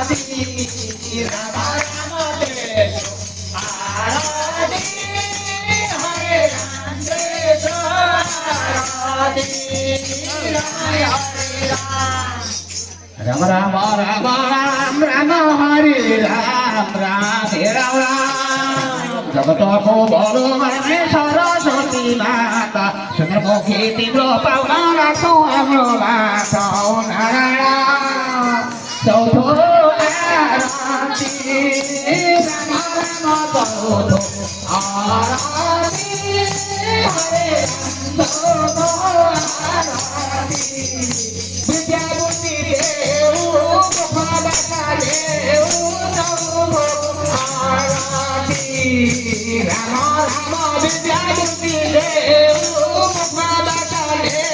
Ram Ram Ram Ram Ram Hari Ram Ram Ram Ram Jagato ko bolo mane Saraswati Mata Sunmukhi Tibro Pauna So Amrola So Naraya So Tho Arati Rama Rama Tho Arati Hare So Tho Arati Vidya Buddhi Devu Bhagavata Devu Namo Arati Rama Rama Vidya